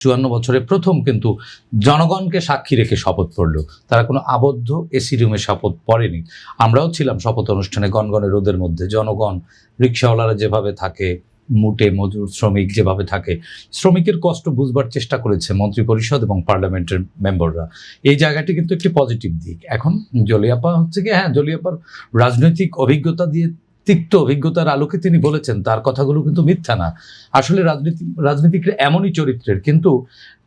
54 বছরে প্রথম কিন্তু জনগণকে সাক্ষী রেখে শপথ পড়ল। তারা কোনো আবদ্ধ এসি রুমে শপথ পড়েনি। আমরাও ছিলাম শপথ অনুষ্ঠানে গনগনে রোদের মধ্যে। জনগণ, রিক্সাওয়ালারা যেভাবে থাকে, মুটে মজুর শ্রমিক যেভাবে থাকে, শ্রমিকের কষ্ট বুঝবার চেষ্টা করেছে মন্ত্রী পরিষদ এবং পার্লামেন্টের মেম্বাররা। এই জায়গাটি কিন্তু একটি পজিটিভ দিক। এখন জলিয়াপা হচ্ছে কি, হ্যাঁ, জলিয়াপার রাজনৈতিক অভিজ্ঞতা দিয়ে, তিক্ত অভিজ্ঞতার আলোকে তিনি বলেছেন, তার কথাগুলো কিন্তু মিথ্যা না। আসলে রাজনীতিকরা এমনই চরিত্রের, কিন্তু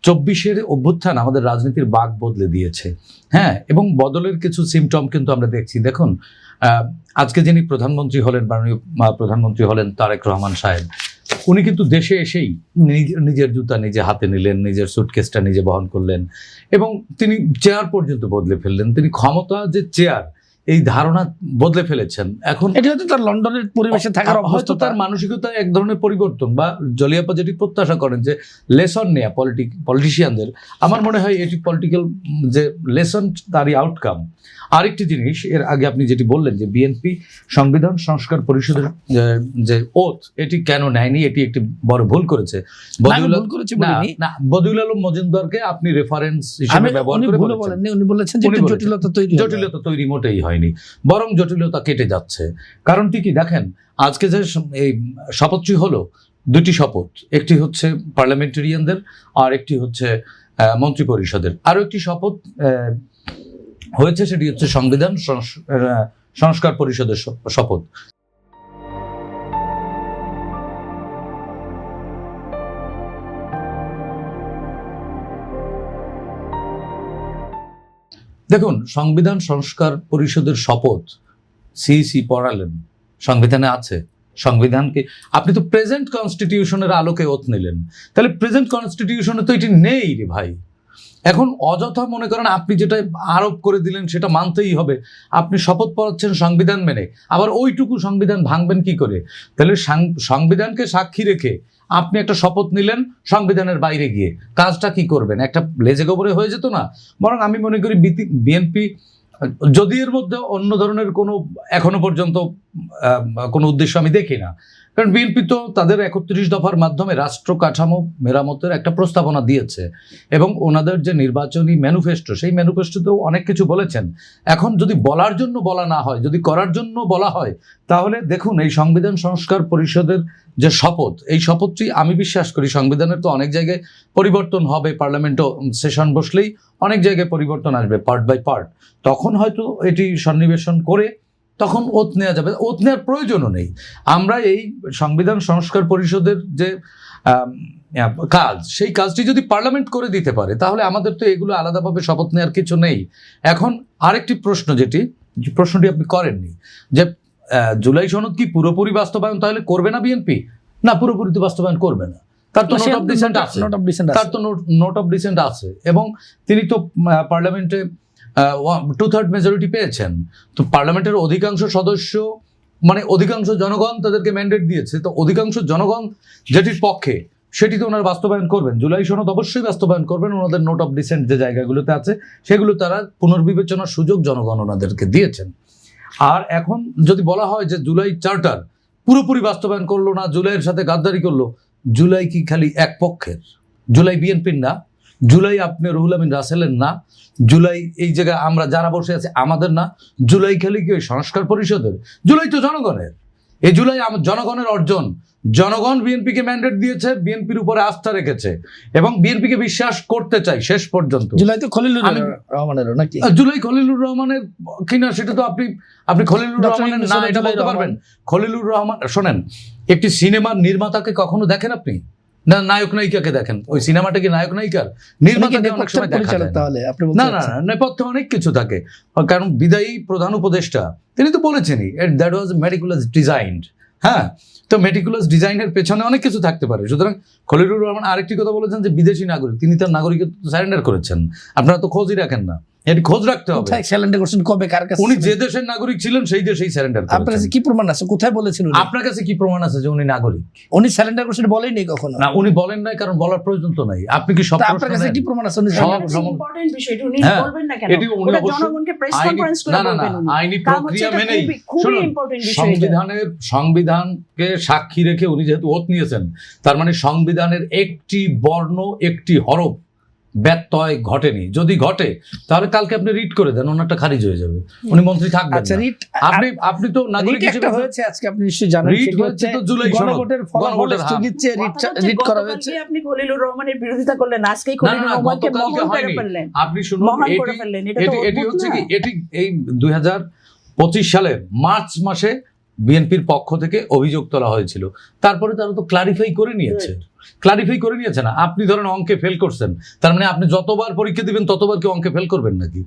24-এর অভ্যুত্থান আমাদের রাজনীতির বাক বদলে দিয়েছে। হ্যাঁ, এবং বদলের কিছু সিমটম কিন্তু আমরা দেখছি। দেখুন, আজকে যিনি প্রধানমন্ত্রী হলেন, মাননীয় প্রধানমন্ত্রী হলেন তারেক রহমান সাহেব, উনি কিন্তু দেশে এসেই নিজের জুতা নিজে হাতে নিলেন, নিজের সুটকেসটা নিজে বহন করলেন এবং তিনি চেয়ার পর্যন্ত বদলে ফেললেন। তিনি ক্ষমতা যে চেয়ার, এই ধারণা বদলে ফেলেছেন। এখন এটা হয়তো তার লন্ডনের পরিবেশে থাকার অভ্যস্ত, তার মানসিকতা এক ধরনের পরিবর্তন, বা জলিয়াপা যেটি প্রত্যাশা করেন যে লেসন নেয়া পলিটিশিয়ানদের, আমার মনে হয় এটি পলিটিক্যাল যে লেসন, তারই আউটকাম। আরেকটি জিনিস, এর আগে আপনি যেটি বললেন যে বিএনপি সংবিধান সংস্কার পরিষদের যে ওথ, এটি কেন নেয়নি, এটি একটি বড় ভুল করেছে। বদিউল আলম মজুমদারকে আপনি রেফারেন্স হিসেবে ব্যবহার করে বলেন, উনি বলেছেন যে জটিলতা তৈরি মোটেই হয়নি, বরং জটিলতা কেটে যাচ্ছে। কারণটি কি দেখেন, আজকে যে এই শপথটি হলো, দুটি শপথ, একটি হচ্ছে পার্লামেন্টারিয়ানদের আর একটি হচ্ছে মন্ত্রী পরিষদের। আরো একটি শপথ হয়েছে, সেটি হচ্ছে সংবিধান সংস্কার পরিষদের শপথ। দেখুন, সংবিধান সংস্কার পরিষদের শপথ সিইসি পড়ালেন, সংবিধানে আছে। সংবিধানকে আপনি তো প্রেজেন্ট কনস্টিটিউশনের আলোকে ওথ নিলেন, তাহলে প্রেজেন্ট কনস্টিটিউশনে তো এটি নেই রে ভাই। এখন অযথা মনে করেন আপনি যেটা আরোপ করে দিলেন সেটা মানতেই হবে। আপনি শপথ পড়াচ্ছেন সংবিধান মেনে, আবার ওইটুকু সংবিধান ভাঙবেন কি করে? তাহলে সংবিধানকে সাক্ষী রেখে আপনি একটা শপথ নিলেন সংবিধানের বাইরে গিয়ে, কাজটা কি করবেন? একটা লেজে গোবরে হয়ে যেত না? বরং আমি মনে করি বিএনপি, যদি এর মধ্যে অন্য ধরনের কোনো এখনো পর্যন্ত কোনো উদ্দেশ্য আমি দেখি না, কারণ বিএনপি তো তাদের 31 দফার মাধ্যমে রাষ্ট্র কাঠামো মেরামতের একটা প্রস্তাবনা দিয়েছে এবং ওনাদের যে নির্বাচনী ম্যানিফেস্টো, সেই ম্যানিফেস্টোতেও অনেক কিছু বলেছেন। এখন যদি বলার জন্য বলা না হয়, যদি করার জন্য বলা হয়, তাহলে দেখুন এই সংবিধান সংস্কার পরিষদের যে শপথ, এই শপথটি আমি বিশ্বাস করি সংবিধানের তো অনেক জায়গায় পরিবর্তন হবে, পার্লামেন্টও সেশন বসলেই অনেক জায়গায় পরিবর্তন আসবে পার্ট বাই পার্ট, তখন হয়তো এটি সন্নিবেশন করে তখন ওথ নেওয়া যাবে। ওথ নেওয়ার প্রয়োজনও নেই। আমরা এই সংবিধান সংস্কার পরিষদের যে কাজ, সেই কাজটি যদি পার্লামেন্ট করে দিতে পারে, তাহলে আমাদের তো এগুলো আলাদাভাবে শপথ নেওয়ার কিছু নেই। এখন আরেকটি প্রশ্ন, প্রশ্নটি আপনি করেননি, যে জুলাই সনদ কি পুরোপুরি বাস্তবায়ন তাহলে করবে না বিএনপি? না, পুরোপুরি তো বাস্তবায়ন করবে না। তার তো নোট অফ ডিসেন্ট আছে এবং তিনি তো পার্লামেন্টে 2/3 মেজরিটি পেয়েছেন। তো পার্লামেন্টের অধিকাংশ সদস্য, মানে অধিকাংশ জনগণ তাদেরকে ম্যান্ডেট দিয়েছে, তো অধিকাংশ জনগণ যেটির পক্ষে সেটি তো ওনারা বাস্তবায়ন করবেন। জুলাই সনদ অবশ্যই বাস্তবায়ন করবেন। ওনাদের নোট অফ ডিসেন্ট যে জায়গাগুলোতে আছে সেগুলো তারা পুনর্বিবেচনার সুযোগ জনগণ ওনাদেরকে দিয়েছেন। আর এখন যদি বলা হয় যে জুলাই চার্টার পুরোপুরি বাস্তবায়ন করলো না, জুলাইয়ের সাথে গাদ্দারি করলো, জুলাই কি খালি এক পক্ষের? জুলাই বিএনপির না? জুলাই আপনি রুহুল আমিন রাসেলের না? জুলাই এই জায়গায় আমরা যারা বসে আছি আমাদের না? জুলাই খালি কি ওই সংস্কার পরিষদের? জুলাই তো জনগণের। এই জুলাই জনগণের অর্জন। জনগণ বিএনপিকে ম্যান্ডেট দিয়েছে, বিএনপির উপরে আস্থা রেখেছে এবং বিএনপিকে বিশ্বাস করতে চাই শেষ পর্যন্ত। জুলাই তো খলিলুর রহমানেরও নাকি? জুলাই খলিলুর রহমানের কিনা সেটা তো আপনি খলিলুর রহমানের না এটা বলতে পারবেন? খলিলুর রহমান, শোনেন, একটি সিনেমার নির্মাতাকে কখনো দেখেন আপনি? না নায়ক নায়িকাকে দেখেন? ওই সিনেমাটা কি নায়ক নায়িকার? নির্মাতাকে অনেক সময় দেখা যায় না। নেপথ্যে অনেক কিছু থাকে, কারণ বিদায়ী প্রধান উপদেষ্টা তিনি তো বলেছেনই দ্যাট ওয়াজ মেটিকুলাস ডিজাইনড। হ্যাঁ, তো মেটিকুলাস ডিজাইনের পেছনে অনেক কিছু থাকতে পারে। সুতরাং খলিলুর রহমান আরেকটি কথা বলেছেন যে বিদেশি নাগরিক, তিনি তার নাগরিকত্ব সারেন্ডার করেছেন, আপনারা তো খোঁজই রাখেন না। এটি খোঁজ রাখতে হবে। কোথায় স্যালেন্ডার করছেন, কবে, কার কাছে? উনি যে দেশের নাগরিক ছিলেন সেই দেশেই স্যারেন্ডার আপনার কাছে করেছেন। কি প্রমাণ আছে, কোথায় বলেছেন উনি? আপনার কাছে কি প্রমাণ আছে যে উনি নাগরিক? উনি স্যালেন্ডার করছেন বলেনি কখনো। না, উনি বলেন নাই, কারণ বলার প্রয়োজন তো নাই। আপনি কি সব তা প্রশ্ন আপনার কাছে নেন? কি প্রমাণ আছে উনি সব surrender করছেন? সম- ইম্পর্টেন্ট বিষয়, এটা উনি হ্যাঁ, বলবেন না কেন? এটি উনি ওটা অবশ্যই জনগণকে প্রেস আইনি- কনফারেন্স করে না, না, না, বলবেন উনি। আইনি কারণ হচ্ছে প্রক্রিয়া এটা মেনেই। খুবই শুনুন, ইম্পর্টেন্ট বিষয় এটা। সংবিধানকে সাক্ষী রেখে উনি যেহেতু ওথ নিয়েছেন, তার মানে সংবিধানের একটি বর্ণ, একটি হরফ ব্যত্যয় ঘটেনি। যদি ঘটে তাহলে কালকে আপনি রিট করে দেন, ওনারটা খারিজ হয়ে যাবে, উনি মন্ত্রী থাকবেন আচ্ছা, না। রিট আপনি তো নাগরিক রিট একটা হিসেবে হয়েছে আজকে, আপনি নিশ্চয়ই জানেন। রিট সেটি হয়েছে হচ্ছে তো জুলাই সনদ, গণভোটের ফলাফল গণভোটের হার। স্থগিত চেয়ে কথাটা হচ্ছে রিট করা হয়েছে। গতকালকে আপনি খলিলুর রহমানের বিরোধিতা করলেন, আজকেই না, খলিলুর না, রহমানকে গতকালকে মহান করে হয়নি। ফেললেন, আপনি শুনুন, মহান করে ফেললেন। এটা তো এটি অদ্ভুত হচ্ছে না? কি, এটি এই 2025 সালের মার্চ মাসে বিএনপির পক্ষ থেকে অভিযোগ তোলা হয়েছিল, তারপরে তারা তো ক্লারিফাই করে নিয়েছে না। আপনি ধরেন অঙ্কে ফেল করছেন, তার মানে আপনি যতবার পরীক্ষা দিবেন ততবার কি অঙ্কে ফেল করবেন নাকি?